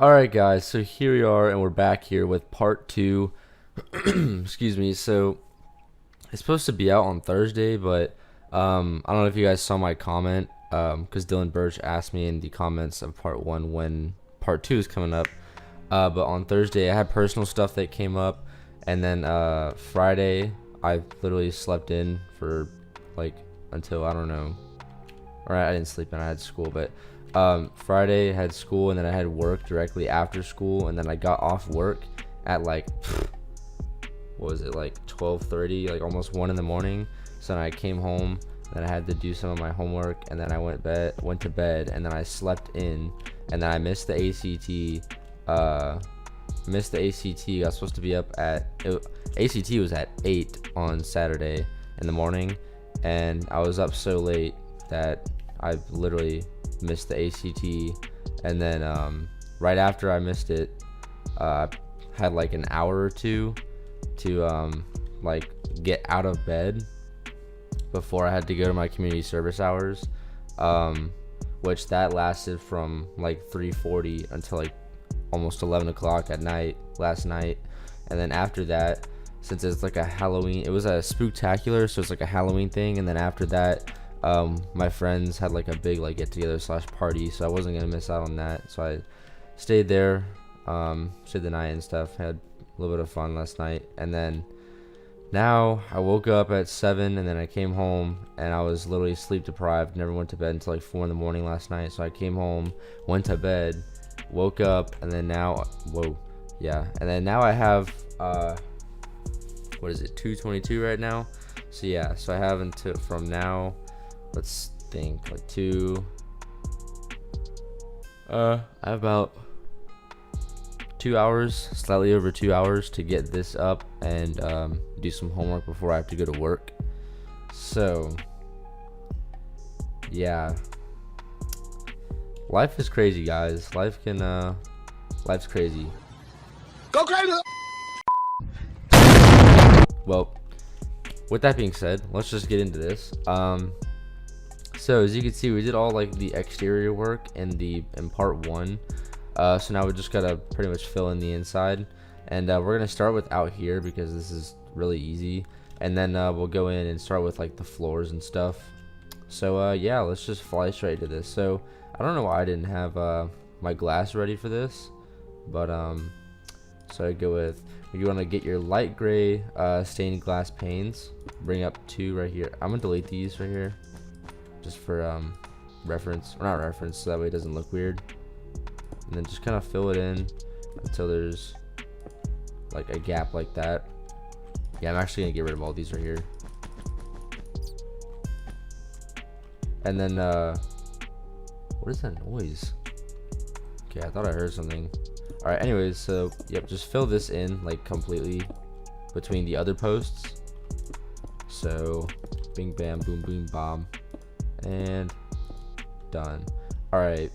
Alright guys, so here we are and we're back here with part 2. Excuse me. So it's supposed to be out on Thursday, but I don't know if you guys saw my comment, because Dylan Birch asked me in the comments of part 1 when part 2 is coming up. But on Thursday I had personal stuff that came up, and then Friday I literally slept in for like until I don't know. Alright, I didn't sleep in, I had school, but Friday I had school, and then I had work directly after school, and then I got off work at like what was it, like 12:30, like almost 1 in the morning. So then I came home, then I had to do some of my homework, and then I went to bed, and then I slept in, and then I missed the ACT. I was supposed to be up at ACT was at 8 on Saturday in the morning, and I was up so late that I literally missed the ACT. And then right after I missed it, I had like an hour or two to like get out of bed before I had to go to my community service hours, which that lasted from like 3:40 until like almost 11 o'clock at night last night. And then after that, since it's like a Halloween, it was a spooktacular, so it's like a Halloween thing. And then after that, my friends had like a big like get together slash party, so I wasn't gonna miss out on that. So I stayed there, stayed the night and stuff, had a little bit of fun last night. And then now I woke up at 7, and then I came home, and I was literally sleep deprived, never went to bed until like 4 in the morning last night. So I came home, went to bed, woke up, and then now and then now I have what is it, 2:22 right now. So yeah, so I have until from now, let's think, like I have about 2 hours, slightly over 2 hours to get this up and do some homework before I have to go to work. So yeah, life is crazy, guys. Life's crazy. Go crazy. Well, with that being said, let's just get into this. So as you can see, we did all like the exterior work in part 1. So now we just gotta pretty much fill in the inside, and we're gonna start with out here because this is really easy, and then we'll go in and start with like the floors and stuff. So yeah, let's just fly straight to this. So I don't know why I didn't have my glass ready for this, but so I go with, you want to get your light gray stained glass panes, bring up 2 right here. I'm gonna delete these right here just for reference, or not reference, so that way it doesn't look weird. And then just kind of fill it in until there's like a gap like that. Yeah, I'm actually gonna get rid of all these right here. And then what is that noise? Okay, I thought I heard something. All right, anyways, so yep, just fill this in like completely between the other posts. So bing bam boom boom bomb, and done. All right,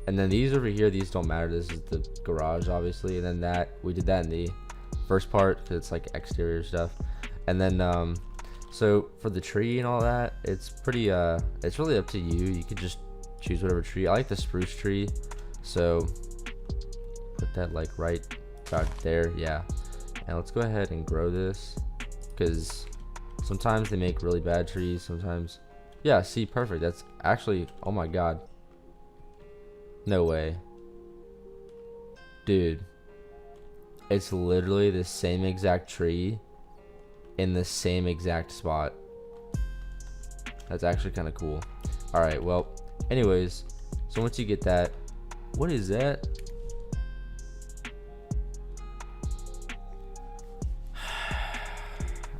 and then these over here, these don't matter, this is the garage obviously. And then that, we did that in the first part because it's like exterior stuff. And then so for the tree and all that, it's pretty it's really up to you. You could just choose whatever tree. I like the spruce tree, so put that like right about there. Yeah, and let's go ahead and grow this, because sometimes they make really bad trees, sometimes. Yeah, see, perfect. That's actually, oh my god, no way, dude, it's literally the same exact tree in the same exact spot. That's actually kind of cool. All right, well, anyways, so once you get that, what is that?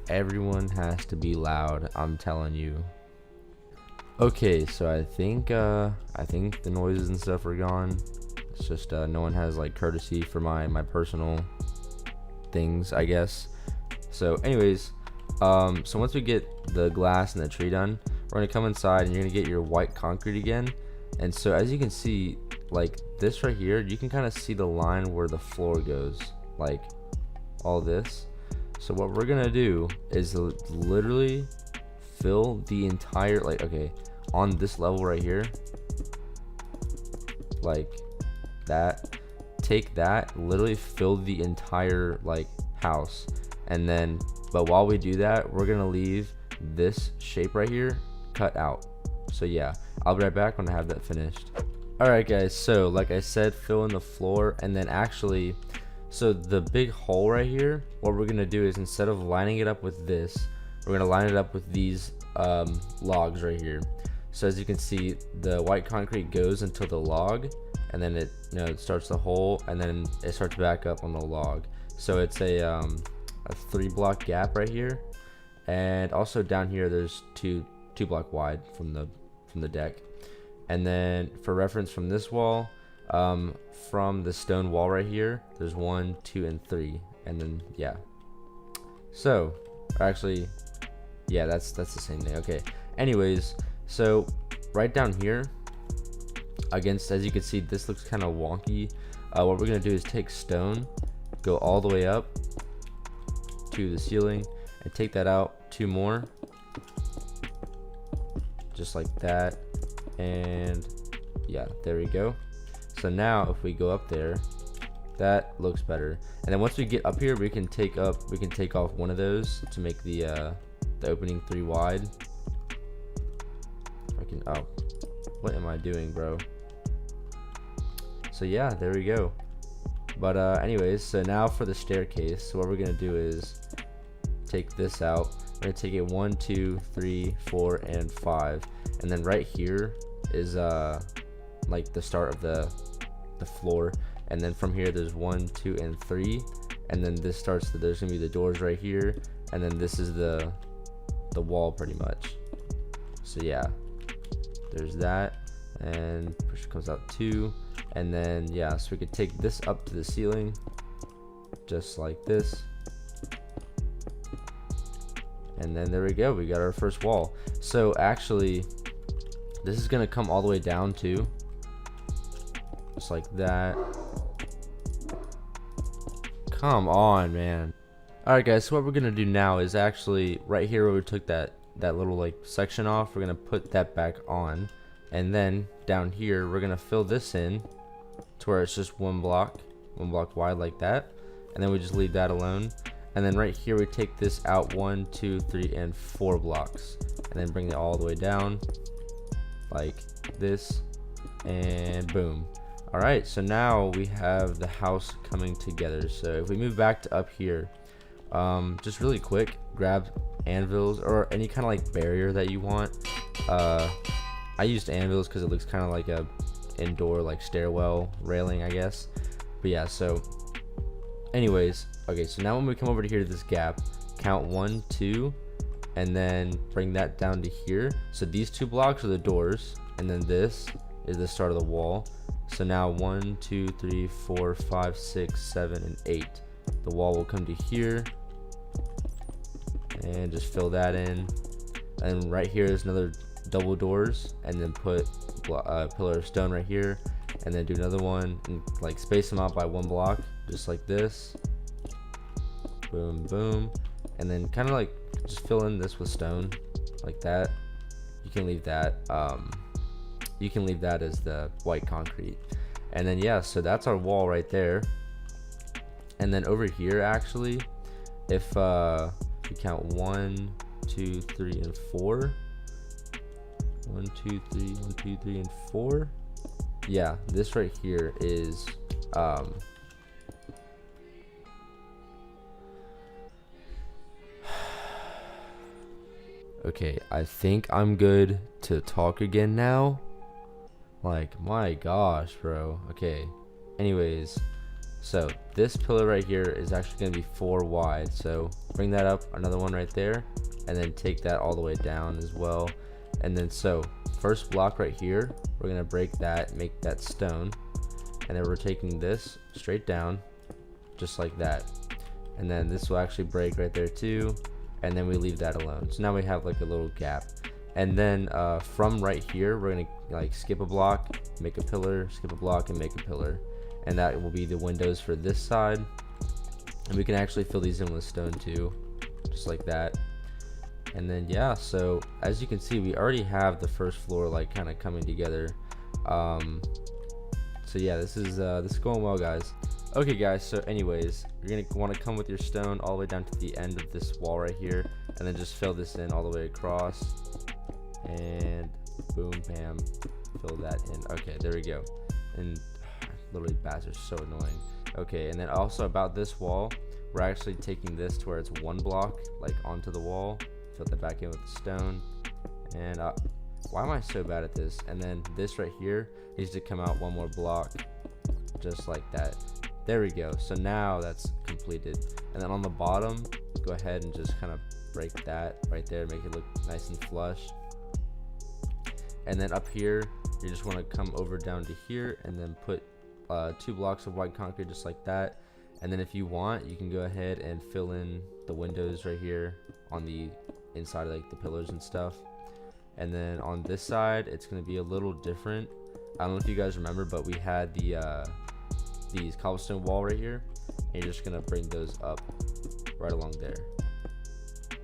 Everyone has to be loud, I'm telling you. Okay, so I think the noises and stuff are gone. It's just no one has like courtesy for my personal things, I guess. So anyways, so once we get the glass and the tree done, we're gonna come inside and you're gonna get your white concrete again. And so as you can see, like this right here, you can kind of see the line where the floor goes, like all this. So what we're gonna do is literally fill the entire, like, okay, on this level right here, like that, take that, literally fill the entire like house, and then but while we do that, we're gonna leave this shape right here cut out. So yeah, I'll be right back when I have that finished. Alright guys, so like I said, fill in the floor, and then actually, so the big hole right here, what we're gonna do is instead of lining it up with this, we're gonna line it up with these logs right here. So as you can see, the white concrete goes until the log, and then it, you know, it starts the hole, and then it starts back up on the log. So it's a 3-block gap right here, and also down here there's two block wide from the deck. And then for reference from this wall, from the stone wall right here, there's 1, 2, and 3, and then yeah. So actually, yeah, that's the same thing. Okay. Anyways, so right down here, against, as you can see, this looks kind of wonky. What we're gonna do is take stone, go all the way up to the ceiling, and take that out 2 more, just like that. And yeah, there we go. So now if we go up there, that looks better. And then once we get up here, we can take off one of those to make the opening 3 wide. If I can, oh, what am I doing, bro? So yeah, there we go. But anyways, so now for the staircase, so what we're gonna do is take this out. We're gonna take it 1, 2, 3, 4, and 5, and then right here is like the start of the floor, and then from here there's 1, 2, and 3, and then this starts there's gonna be the doors right here, and then this is the wall pretty much. So yeah, there's that, and push comes out 2, and then yeah, so we could take this up to the ceiling just like this, and then there we go, we got our first wall. So actually this is gonna come all the way down too, just like that. Come on, man. Alright guys, so what we're gonna do now is actually right here where we took that little like section off, we're gonna put that back on, and then down here we're gonna fill this in to where it's just one block wide like that, and then we just leave that alone. And then right here we take this out 1, 2, 3, and 4 blocks, and then bring it all the way down like this, and boom. All right, so now we have the house coming together. So if we move back to up here, just really quick, grab anvils or any kind of like barrier that you want. I used anvils because it looks kind of like a indoor like stairwell railing, I guess. But yeah, so anyways, okay, so now when we come over to here to this gap, count 1, 2, and then bring that down to here. So these 2 blocks are the doors, and then this is the start of the wall. So now 1, 2, 3, 4, 5, 6, 7, and 8. The wall will come to here, and just fill that in. And right here is another double doors, and then put a pillar of stone right here, and then do another one, and like space them out by 1 block, just like this. Boom, boom, and then kind of like just fill in this with stone, like that. You can leave that. You can leave that as the white concrete, and then yeah, so that's our wall right there. And then over here, actually, if we count 1, 2, 3, and 4. 1, 2, 3, 1, 2, 3, and 4. Yeah, this right here is okay, I think I'm good to talk again now. Like, my gosh, bro. Okay, anyways, so this pillar right here is actually going to be 4 wide, so bring that up, another one right there, and then take that all the way down as well. And then so first block right here, we're going to break that, make that stone, and then we're taking this straight down just like that, and then this will actually break right there too, and then we leave that alone. So now we have like a little gap, and then from right here we're gonna like skip a block, make a pillar, skip a block, and make a pillar, and that will be the windows for this side. And we can actually fill these in with stone too, just like that. And then yeah, so as you can see, we already have the first floor like kind of coming together. So yeah, this is going well, guys. Okay guys, so anyways, you're gonna want to come with your stone all the way down to the end of this wall right here, and then just fill this in all the way across, and boom, bam, fill that in. Okay, there we go. And literally bats are so annoying. Okay, and then also about this wall, we're actually taking this to where it's one block like onto the wall, fill that back in with the stone. And why am I so bad at this? And then this right here needs to come out one more block, just like that. There we go. So now that's completed. And then on the bottom, go ahead and just kind of break that right there, make it look nice and flush. And then up here, you just want to come over down to here and then put 2 blocks of white concrete just like that. And then if you want, you can go ahead and fill in the windows right here on the inside of like the pillars and stuff. And then on this side, it's going to be a little different. I don't know if you guys remember, but we had the these cobblestone wall right here, and you're just gonna bring those up right along there,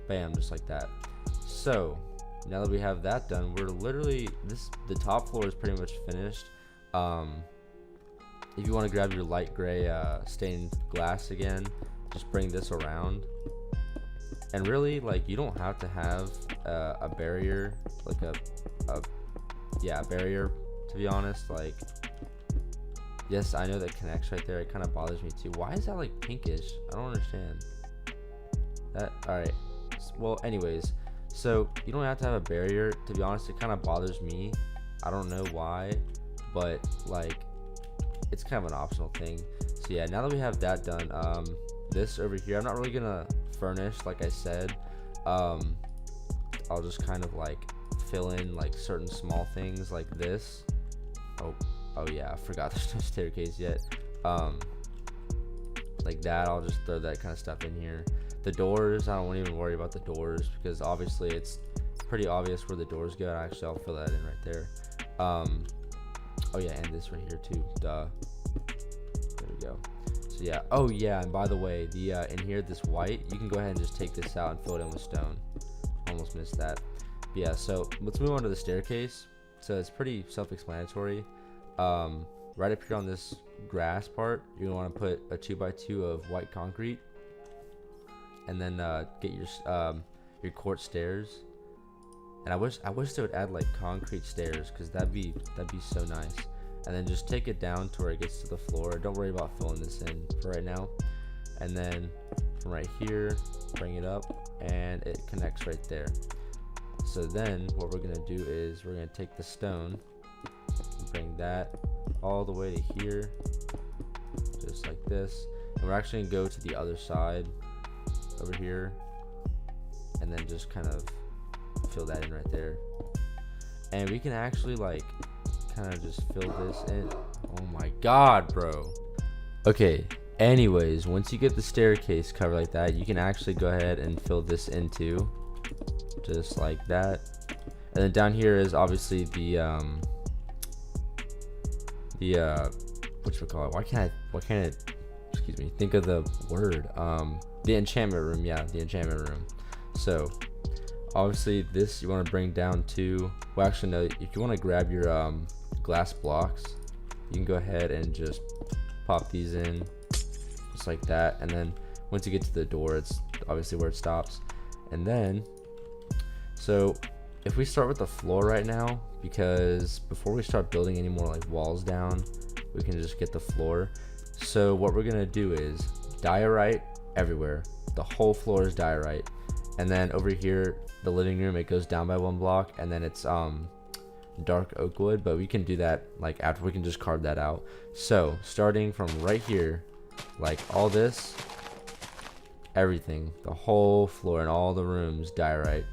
bam, just like that. So now that we have that done, we're literally the top floor is pretty much finished. If you want to grab your light gray stained glass again, just bring this around. And really, like, you don't have to have a barrier, like a barrier, to be honest. Like, yes, I know that connects right there. It kind of bothers me too. Why is that like pinkish? I don't understand that. All right, well, anyways, so you don't have to have a barrier. To be honest, it kind of bothers me. I don't know why, but like, it's kind of an optional thing. So yeah, now that we have that done, this over here, I'm not really gonna furnish, like I said. I'll just kind of like fill in like certain small things like this. Oh yeah, I forgot there's no staircase yet. Like that, I'll just throw that kind of stuff in here. The doors, I don't even worry about the doors, because obviously it's pretty obvious where the doors go. Actually, I'll fill that in right there. Oh yeah, and this right here too, duh. There we go. So yeah, oh yeah, and by the way, the in here, this white, you can go ahead and just take this out and fill it in with stone. Almost missed that. But yeah, so let's move on to the staircase. So it's pretty self-explanatory. Right up here on this grass part, you're gonna want to put a 2x2 of white concrete, and then get your quartz stairs. And I wish they would add like concrete stairs, because that'd be so nice. And then just take it down to where it gets to the floor. Don't worry about filling this in for right now. And then from right here, bring it up, and it connects right there. So then what we're gonna do is we're gonna take the stone, bring that all the way to here, just like this. And we're actually gonna go to the other side over here, and then just kind of fill that in right there. And we can actually like kind of just fill this in. Oh my god, bro. Okay, anyways, once you get the staircase covered like that, you can actually go ahead and fill this in too, just like that. And then down here is obviously the whatchamacallit, why can't I excuse me, think of the word, the enchantment room. Yeah, the enchantment room. So obviously this you want to bring down to, well, actually no, if you want to grab your glass blocks, you can go ahead and just pop these in just like that. And then once you get to the door, it's obviously where it stops. And then, so if we start with the floor right now, because before we start building any more like walls down, we can just get the floor. So what we're gonna do is diorite everywhere. The whole floor is diorite. And then over here, the living room, it goes down by 1 block, and then it's dark oak wood, but we can do that like after. We can just carve that out. So starting from right here, like all this, everything, the whole floor and all the rooms, diorite.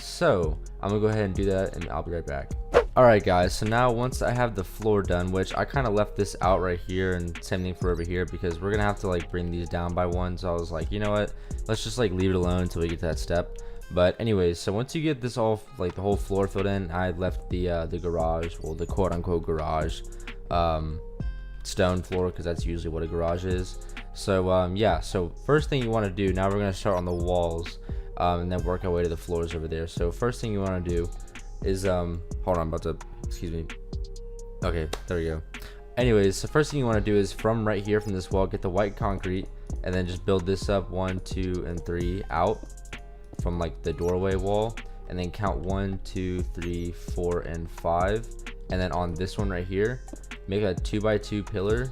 So I'm gonna go ahead and do that, and I'll be right back. Alright guys, so now once I have the floor done, which I kind of left this out right here, and same thing for over here, because we're gonna have to like bring these down by 1. So I was like, you know what, let's just like leave it alone until we get to that step. But anyways, so once you get this all, like the whole floor filled in, I left the garage, well, the quote-unquote garage stone floor, because that's usually what a garage is. So yeah, so first thing you want to do, now we're going to start on the walls, and then work our way to the floors over there. So first thing you want to do is hold on, I'm about to, excuse me. Okay, there we go. Anyways, the first thing you want to do is from right here from this wall, get the white concrete, and then just build this up 1, 2, and 3 out from like the doorway wall, and then count 1, 2, 3, 4, and 5, and then on this one right here, make a 2x2 pillar,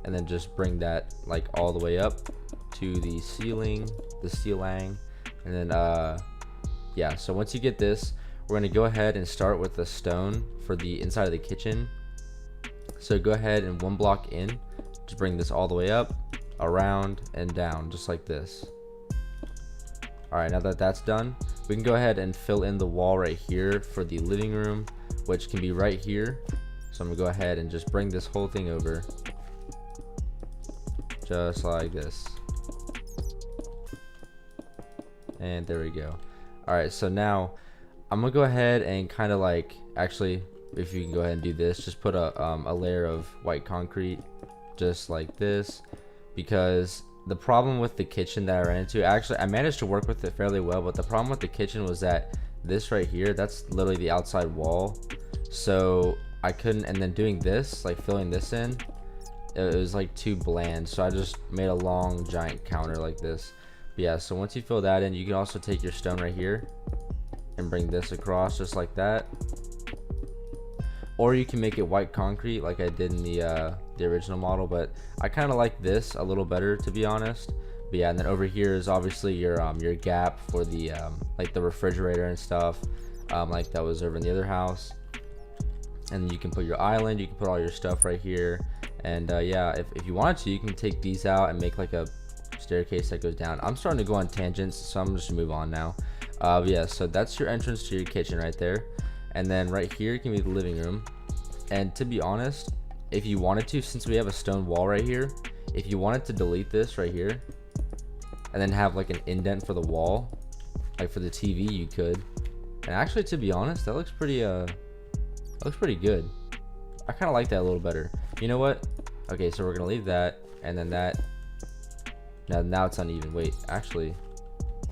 and then just bring that like all the way up to the ceiling, and then yeah. So once you get this, we're gonna go ahead and start with the stone for the inside of the kitchen. So go ahead and 1 block in, just bring this all the way up, around, and down, just like this. Alright, now that that's done, we can go ahead and fill in the wall right here for the living room, which can be right here. So I'm gonna go ahead and just bring this whole thing over, just like this. And there we go. Alright, so now I'm gonna go ahead and kind of like, actually, if you can go ahead and do this, just put a layer of white concrete just like this, because the problem with the kitchen that I ran into, actually I managed to work with it fairly well, but the problem with the kitchen was that this right here, that's literally the outside wall, so I couldn't, and then doing this, like filling this in, it was like too bland, so I just made a long giant counter like this. But yeah, so once you fill that in, you can also take your stone right here and bring this across just like that, or you can make it white concrete like I did in the original model, but I kind of like this a little better, to be honest. But yeah, and then over here is obviously your gap for the like the refrigerator and stuff, like that was over in the other house. And you can put your island, you can put all your stuff right here, and yeah, if you wanted to, you can take these out and make like a staircase that goes down. I'm starting to go on tangents, so I'm just gonna move on now. Yeah, so that's your entrance to your kitchen right there. And then right here can be the living room. And to be honest, if you wanted to, since we have a stone wall right here, if you wanted to delete this right here and then have like an indent for the wall, like for the TV, you could. And actually, to be honest, that looks pretty good. I kind of like that a little better. You know what? Okay, so we're gonna leave that, and then that. Now it's uneven. Wait, actually,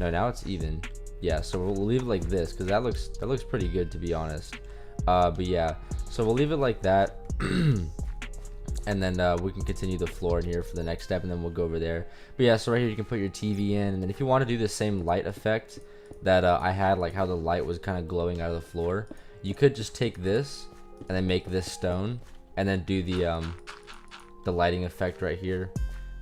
no, now it's even. Yeah, so we'll leave it like this because that looks pretty good, to be honest. But yeah, so we'll leave it like that. And then we can continue the floor in here for the next step, and then we'll go over there. But yeah, so right here you can put your TV in, and then if you want to do the same light effect that I had, like how the light was kind of glowing out of the floor, you could just take this and then make this stone, and then do the lighting effect right here.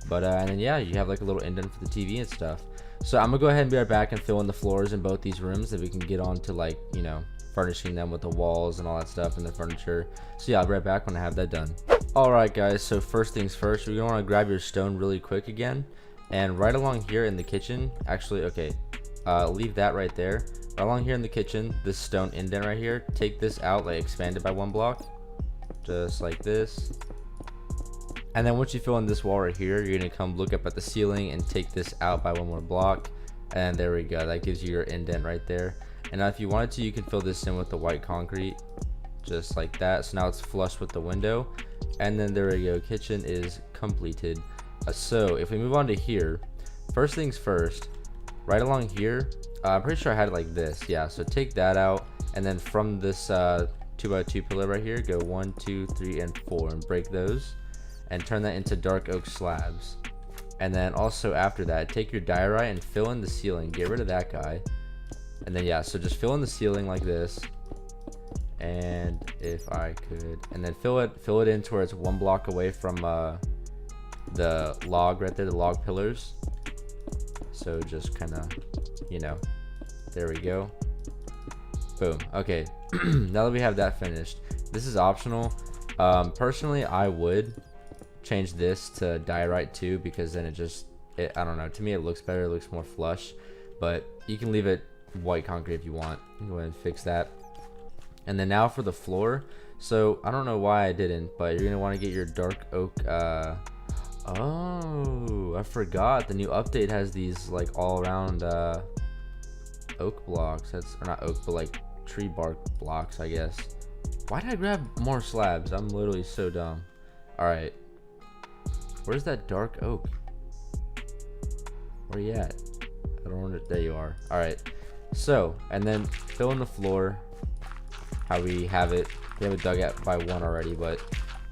But and then yeah, you have like a little indent for the TV and stuff. So I'm gonna go ahead and be right back and fill in the floors in both these rooms, that we can get on to, like, you know, furnishing them with the walls and all that stuff and the furniture. So yeah, I'll be right back when I have that done. Alright guys, so first things first, you're gonna want to grab your stone really quick again, and right along here in the kitchen, actually, okay, leave that right there. Right along here in the kitchen, this stone indent right here, take this out, like expand it by 1 block, just like this. And then once you fill in this wall right here, you're gonna come look up at the ceiling and take this out by 1 more block, and there we go. That gives you your indent right there. And now if you wanted to, you can fill this in with the white concrete, just like that. So now it's flush with the window, and then there we go. Kitchen is completed. So if we move on to here, first things first, right along here, I'm pretty sure I had it like this. Yeah, so take that out, and then from this 2x2 pillar right here, go 1, 2, 3, and 4, and break those, and turn that into dark oak slabs. And then also after that, take your diorite and fill in the ceiling. Get rid of that guy. And then yeah, so just fill in the ceiling like this. And if I could, and then fill it in to where it's 1 block away from the log right there, the log pillars. So just kind of, you know, there we go. Boom. Okay, now that we have that finished, this is optional. Personally, I would change this to diorite too, because then I don't know, to me it looks better, it looks more flush. But you can leave it white concrete if you want. Go ahead and fix that. And then now for the floor, so I don't know why I didn't, but you're gonna want to get your dark oak. Oh, I forgot, the new update has these like all around oak blocks. Or not oak, but like tree bark blocks, I guess. Why did I grab more slabs? I'm literally so dumb. All right, where's that dark oak? Where you at? I don't know. There you are. All right, so and then fill in the floor how we have it. We have it dug out by 1 already, but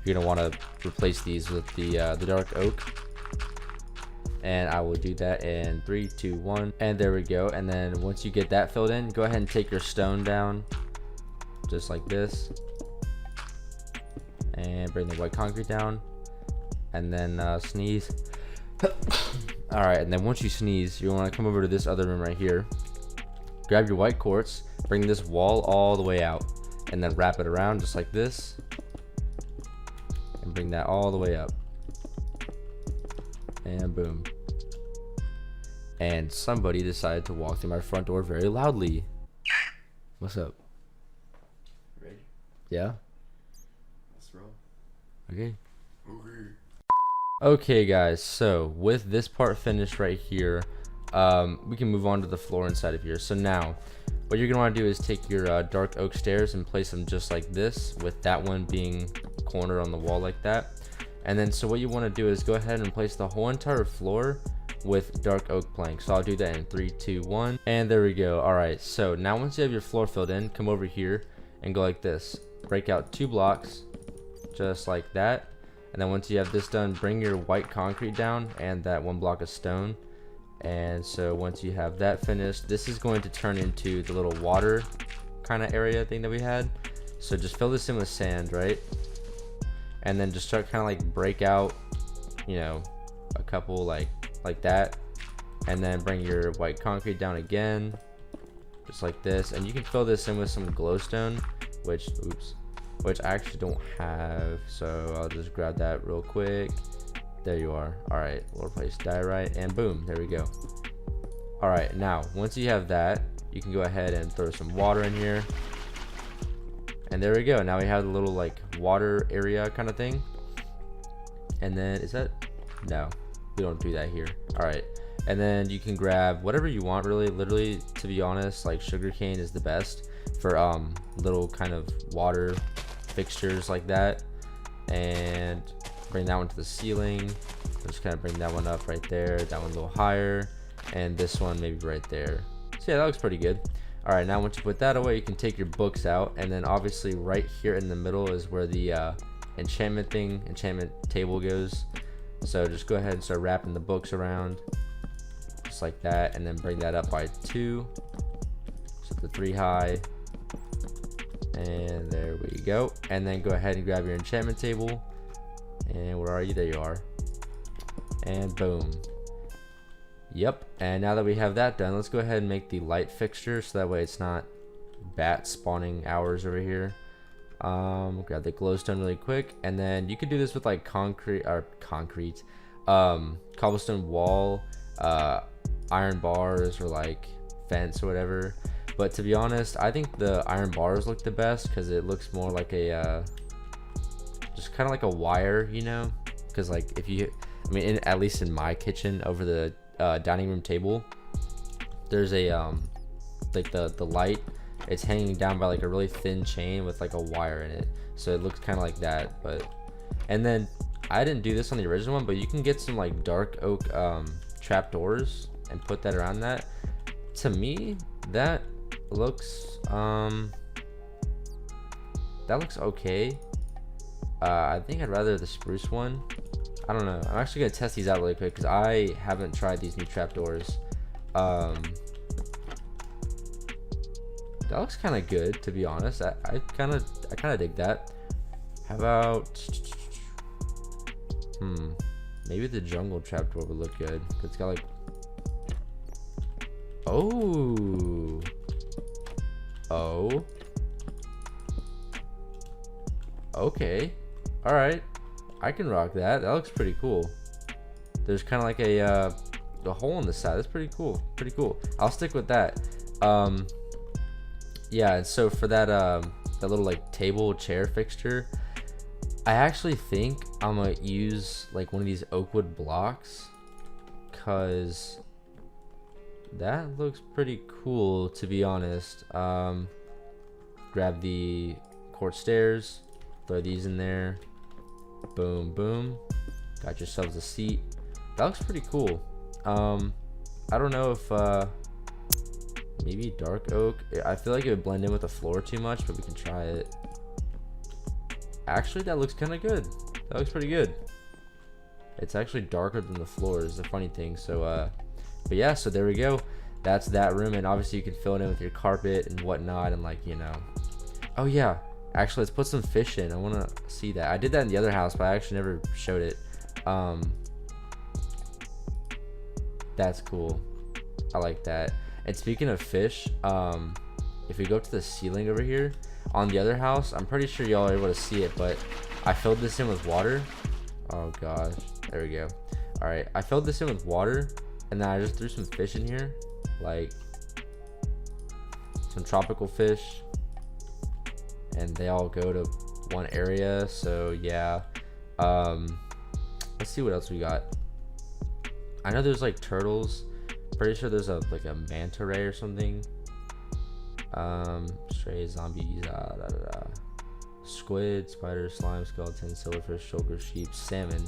you're gonna want to replace these with the dark oak. And I will do that in 3, 2, 1, and there we go. And then once you get that filled in, go ahead and take your stone down just like this, and bring the white concrete down, and then sneeze. All right, and then once you sneeze, you want to come over to this other room right here, grab your white quartz, bring this wall all the way out, and then wrap it around just like this, and bring that all the way up, and boom. And somebody decided to walk through my front door very loudly. What's up? Ready? Yeah? Let's roll. Okay. Okay. Okay guys, so with this part finished right here, we can move on to the floor inside of here. So now what you're gonna want to do is take your dark oak stairs and place them just like this, with that one being cornered on the wall like that. And then so what you want to do is go ahead and place the whole entire floor with dark oak planks. So I'll do that in 3, 2, 1, and there we go. All right, so now once you have your floor filled in, come over here and go like this, break out 2 blocks just like that. And then once you have this done, bring your white concrete down and that 1 block of stone. And so once you have that finished, this is going to turn into the little water kind of area thing that we had. So just fill this in with sand, right? And then just start kind of like break out, you know, a couple like that. And then bring your white concrete down again, just like this. And you can fill this in with some glowstone, which I actually don't have, so I'll just grab that real quick. There you are. All right, we'll replace diorite, and boom, there we go. All right, now once you have that, you can go ahead and throw some water in here, and there we go. Now we have the little like water area kind of thing. And then is that, no, we don't do that here. All right, and then you can grab whatever you want, really. Literally, to be honest, like sugarcane is the best for little kind of water fixtures like that. And bring that one to the ceiling. Just kind of bring that one up right there, that one a little higher, and this one maybe right there. So yeah, that looks pretty good. All right, now once you put that away, you can take your books out, and then obviously right here in the middle is where the enchantment table goes. So just go ahead and start wrapping the books around just like that, and then bring that up by 2, set the 3 high, and there we go. And then go ahead and grab your enchantment table, and where are you? There you are, and boom. Yep. And now that we have that done, let's go ahead and make the light fixture, so that way it's not bat spawning hours over here. Grab the glowstone really quick, and then you could do this with like cobblestone wall, iron bars, or like fence or whatever. But to be honest, I think the iron bars look the best because it looks more like a just kind of like a wire, you know. Because like if you, I mean, at least in my kitchen over the dining room table, there's a like the light, it's hanging down by like a really thin chain with like a wire in it, so it looks kind of like that. But and then I didn't do this on the original one, but you can get some like dark oak trapdoors and put that around that. To me, that looks okay. I think I'd rather the spruce one. I don't know. I'm actually gonna test these out really quick because I haven't tried these new trapdoors. That looks kind of good, to be honest. I kind of dig that. How about maybe the jungle trapdoor would look good. It's got like, oh, okay, all right, I can rock that. That looks pretty cool. There's kind of like a hole in the side. That's pretty cool. I'll stick with that. Yeah, and so for that that little like table chair fixture, I actually think I'm gonna use like one of these oakwood blocks, cause that looks pretty cool, to be honest. Grab the quartz stairs, throw these in there, boom boom, got yourselves a seat. That looks pretty cool. I don't know if maybe dark oak, I feel like it would blend in with the floor too much, but we can try it. Actually, that looks kind of good. That looks pretty good. It's actually darker than the floor is the funny thing. So but yeah, so there we go. That's that room, and obviously you can fill it in with your carpet and whatnot, and like, you know. Oh yeah, actually let's put some fish in. I want to see that. I did that in the other house, but I actually never showed it. That's cool. I like that. And speaking of fish, if we go to the ceiling over here on the other house, I'm pretty sure y'all are able to see it, but I filled this in with water. Oh gosh, there we go. All right, I filled this in with water, and then I just threw some fish in here, like some tropical fish, and they all go to one area. So yeah, let's see what else we got. I know there's like turtles. Pretty sure there's like a manta ray or something. Stray, zombies, squid, spider, slime, skeleton, silverfish, shulker, sheep, salmon.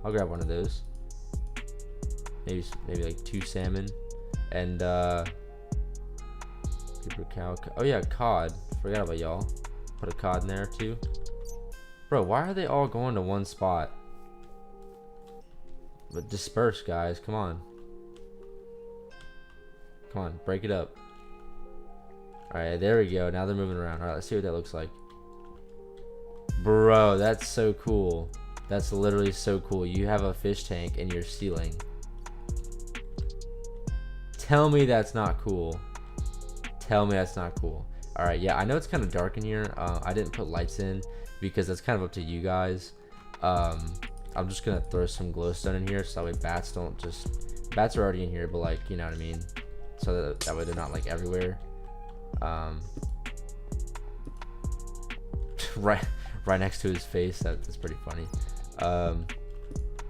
I'll grab one of those. Maybe like 2 salmon, and super cow. Oh yeah, cod. Forgot about y'all. Put a cod in there too. Bro, why are they all going to one spot? But disperse, guys. Come on. Come on, break it up. Alright, there we go. Now they're moving around. Alright, let's see what that looks like. Bro, that's so cool. That's literally so cool. You have a fish tank in your ceiling. Tell me that's not cool. Tell me that's not cool. Alright, yeah, I know it's kind of dark in here. I didn't put lights in because that's kind of up to you guys. I'm just gonna throw some glowstone in here so that way bats don't just... Bats are already in here, but like, you know what I mean? So that way they're not like everywhere. Right next to his face. That's pretty funny.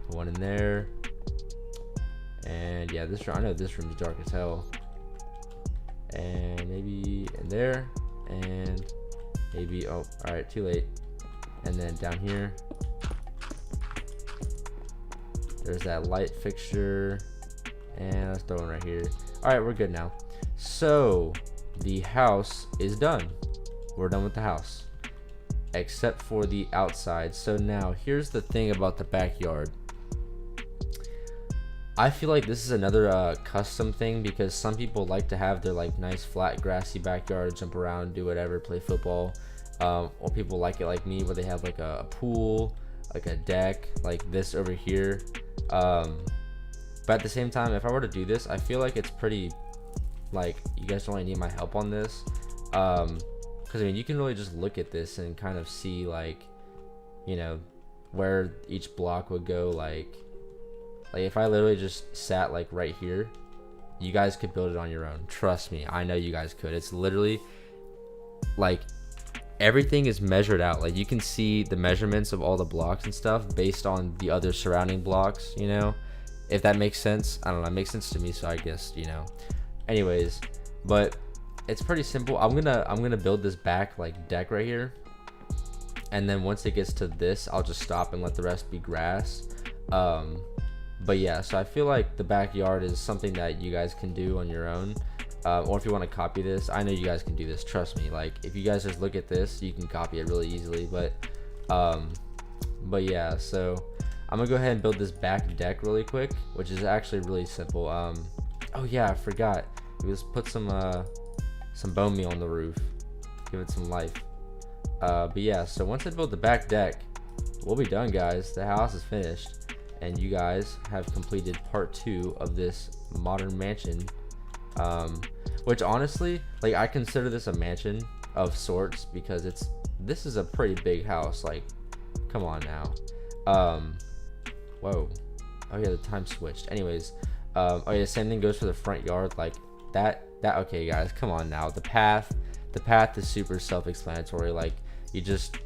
One in there, and yeah, this room, I know this room's dark as hell, and maybe in there, and maybe, oh, all right, too late. And then down here there's that light fixture, and let's throw one right here. All right, we're good now. So the house is done. We're done with the house, except for the outside. So now here's the thing about the backyard. I feel like this is another custom thing, because some people like to have their like nice flat grassy backyard, jump around, do whatever, play football, or people like it like me where they have like a pool, like a deck like this over here. But at the same time, if I were to do this, I feel like it's pretty, like, you guys don't really need my help on this, because I mean, you can really just look at this and kind of see, like, you know, where each block would go. Like if I literally just sat like right here, you guys could build it on your own. Trust me, I know you guys could. It's literally like everything is measured out. Like you can see the measurements of all the blocks and stuff based on the other surrounding blocks, you know, if that makes sense. I don't know, it makes sense to me, so I guess, you know. Anyways, but it's pretty simple. I'm gonna build this back like deck right here, and then once it gets to this, I'll just stop and let the rest be grass. But yeah, so I feel like the backyard is something that you guys can do on your own, or if you want to copy this, I know you guys can do this, trust me. Like if you guys just look at this, you can copy it really easily. But yeah, so I'm gonna go ahead and build this back deck really quick, which is actually really simple. Oh yeah, I forgot. We just put some bone meal on the roof, give it some life. But yeah, so once I build the back deck, we'll be done, guys. The house is finished, and you guys have completed part 2 of this modern mansion, which honestly, like, I consider this a mansion of sorts, because this is a pretty big house. Like, come on now. Whoa. Oh yeah, the time switched. Anyways, oh yeah, same thing goes for the front yard. Like that okay guys, come on now. The path is super self-explanatory. Like you just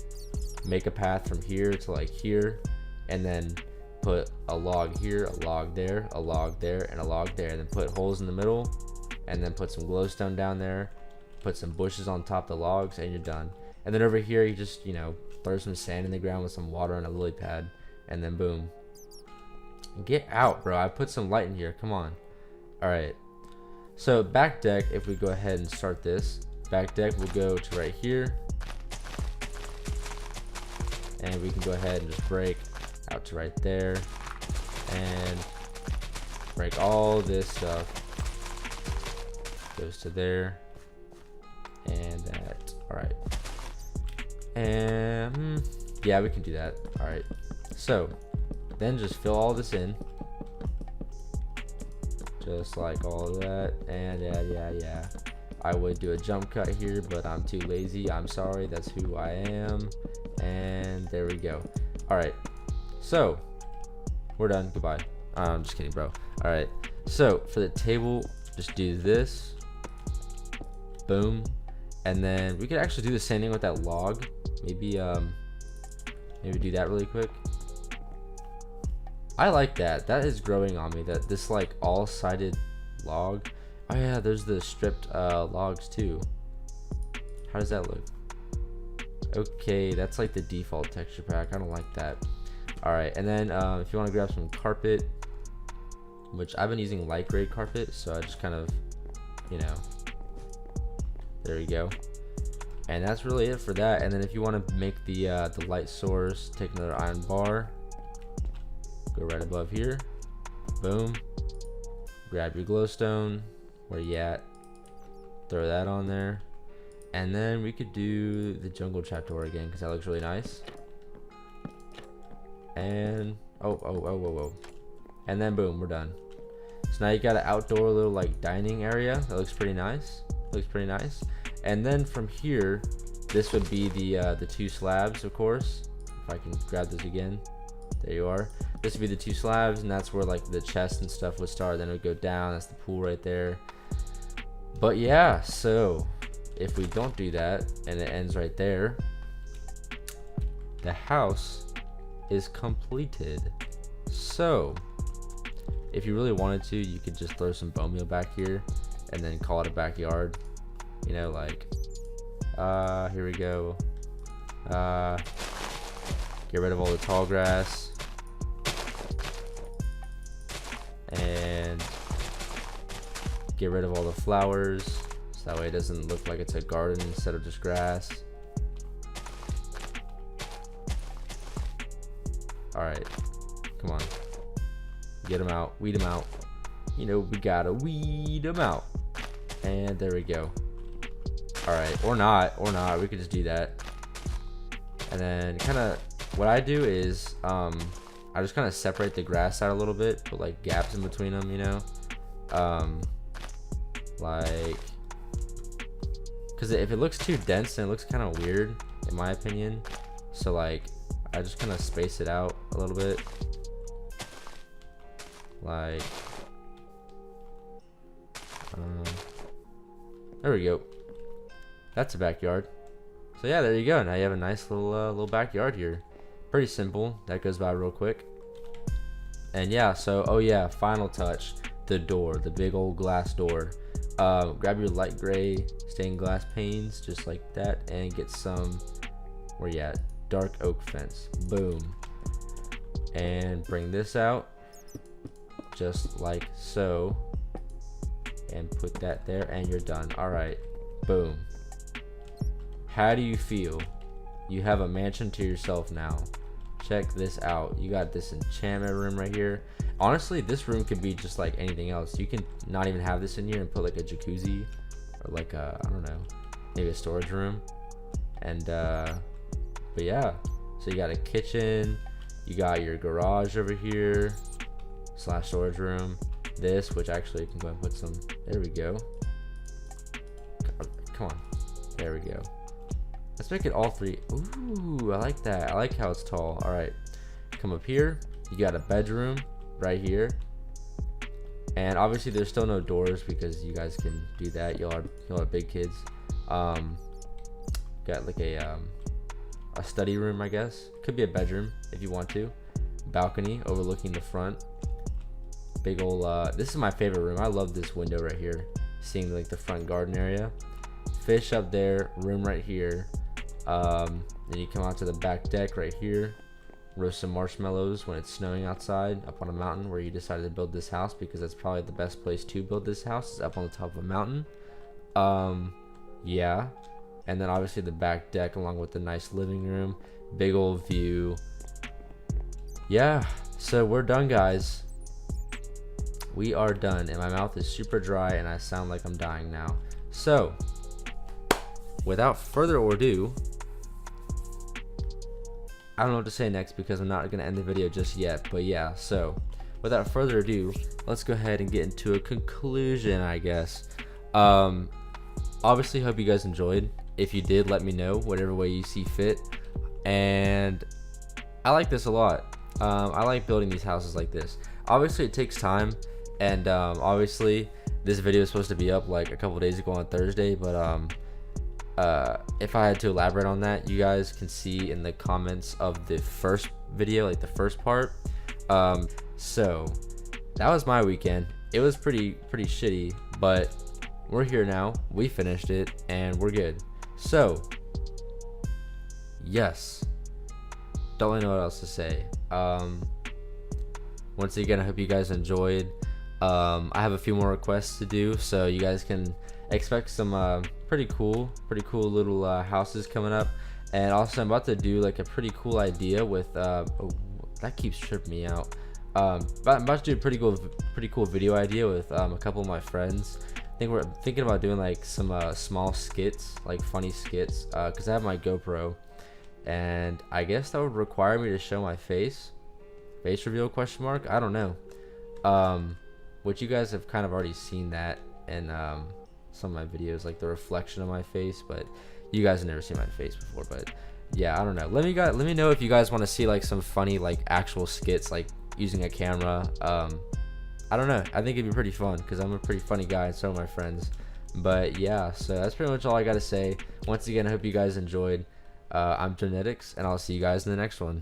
make a path from here to like here, and then put a log here, a log there, a log there, and a log there, and then put holes in the middle, and then put some glowstone down there, put some bushes on top of the logs, and you're done. And then over here you just, you know, throw some sand in the ground with some water and a lily pad, and then boom. Get out, bro. I put some light in here, come on. All right, so back deck, if we go ahead and start this back deck, we'll go to right here, and we can go ahead and just break out to right there and break all this stuff. Goes to there and that. All right, and yeah, we can do that. All right, so then just fill all this in, just like all of that. And yeah, I would do a jump cut here, but I'm too lazy. I'm sorry, that's who I am. And there we go. All right, so we're done. Goodbye. I'm just kidding, bro. All right, so for the table, just do this. Boom. And then we could actually do the same thing with that log. Maybe do that really quick. I like that. That is growing on me. That this like all-sided log. Oh yeah, there's the stripped logs too. How does that look? Okay, that's like the default texture pack. I don't like that. All right, and then if you want to grab some carpet, which I've been using light gray carpet, so I just kind of, you know, there you go. And that's really it for that. And then if you want to make the light source, take another iron bar, go right above here, boom, grab your glowstone, where you at, throw that on there, and then we could do the jungle trapdoor again because that looks really nice. And whoa, and then boom, we're done. So now you got an outdoor little like dining area that looks pretty nice. And then from here, this would be the two slabs, of course. If I can grab this again, there you are. This would be the two slabs, and that's where like the chest and stuff would start. Then it would go down. That's the pool right there. But yeah, so if we don't do that and it ends right there, the house is completed. So if you really wanted to, you could just throw some bone meal back here and then call it a backyard. You know, like here we go. Get rid of all the tall grass and get rid of all the flowers, so that way it doesn't look like it's a garden instead of just grass. All right, come on, get them out, weed them out. You know, we gotta weed them out. And there we go. All right, or not, we could just do that. And then kind of what I do is I just kind of separate the grass out a little bit, put like gaps in between them, you know, like, because if it looks too dense, then it looks kind of weird in my opinion. So like I just kind of space it out a little bit, like there we go. That's a backyard. So yeah, there you go. Now you have a nice little backyard here. Pretty simple. That goes by real quick. And yeah, so oh yeah, final touch, the door, the big old glass door. Grab your light gray stained glass panes just like that, and get some, where you at, dark oak fence. Boom. And bring this out just like so, and put that there, and you're done. All right, boom. How do you feel? You have a mansion to yourself now. Check this out. You got this enchantment room right here. Honestly, this room could be just like anything else. You can not even have this in here and put like a jacuzzi or like a, I don't know, maybe a storage room. And but yeah, so you got a kitchen, you got your garage over here / storage room. This, which actually you can go and put some, there we go. Come on, there we go. Let's make it all three. Ooh, I like that. I like how it's tall. All right, come up here. You got a bedroom right here, and obviously there's still no doors because you guys can do that. Y'all are big kids. Got like a study room, I guess. Could be a bedroom if you want to. Balcony overlooking the front. Big old. This is my favorite room. I love this window right here, seeing like the front garden area. Fish up there. Room right here. Then you come out to the back deck right here, roast some marshmallows when it's snowing outside up on a mountain where you decided to build this house, because that's probably the best place to build this house, is up on the top of a mountain. Yeah, and then obviously the back deck along with the nice living room. big old view. Yeah, so we're done, guys. We are done, and my mouth is super dry and I sound like I'm dying now. So without further ado, I don't know what to say next because I'm not going to end the video just yet. But yeah, so without further ado, let's go ahead and get into a conclusion, I guess. Obviously, hope you guys enjoyed. If you did, let me know whatever way you see fit. And I like this a lot. I like building these houses like this. Obviously, it takes time, and obviously this video is supposed to be up like a couple days ago on Thursday, but if I had to elaborate on that, you guys can see in the comments of the first video, like the first part. So that was my weekend. It was pretty shitty, but we're here now. We finished it and we're good. So yes, don't really know what else to say. Once again, I hope you guys enjoyed. I have a few more requests to do, so you guys can expect some pretty cool little houses coming up. And also, I'm about to do like a pretty cool idea with oh, that keeps tripping me out. I'm about to do a pretty cool video idea with a couple of my friends. I think we're thinking about doing like some small skits, like funny skits, because I have my GoPro, and I guess that would require me to show my face reveal ? I don't know. Which you guys have kind of already seen that in some of my videos, like the reflection of my face, but you guys have never seen my face before. But yeah, I don't know. Let me know if you guys want to see like some funny like actual skits, like using a camera. I don't know. I think it'd be pretty fun because I'm a pretty funny guy and so are my friends. But yeah, so that's pretty much all I gotta say. Once again, I hope you guys enjoyed. I'm Joenetix, and I'll see you guys in the next one.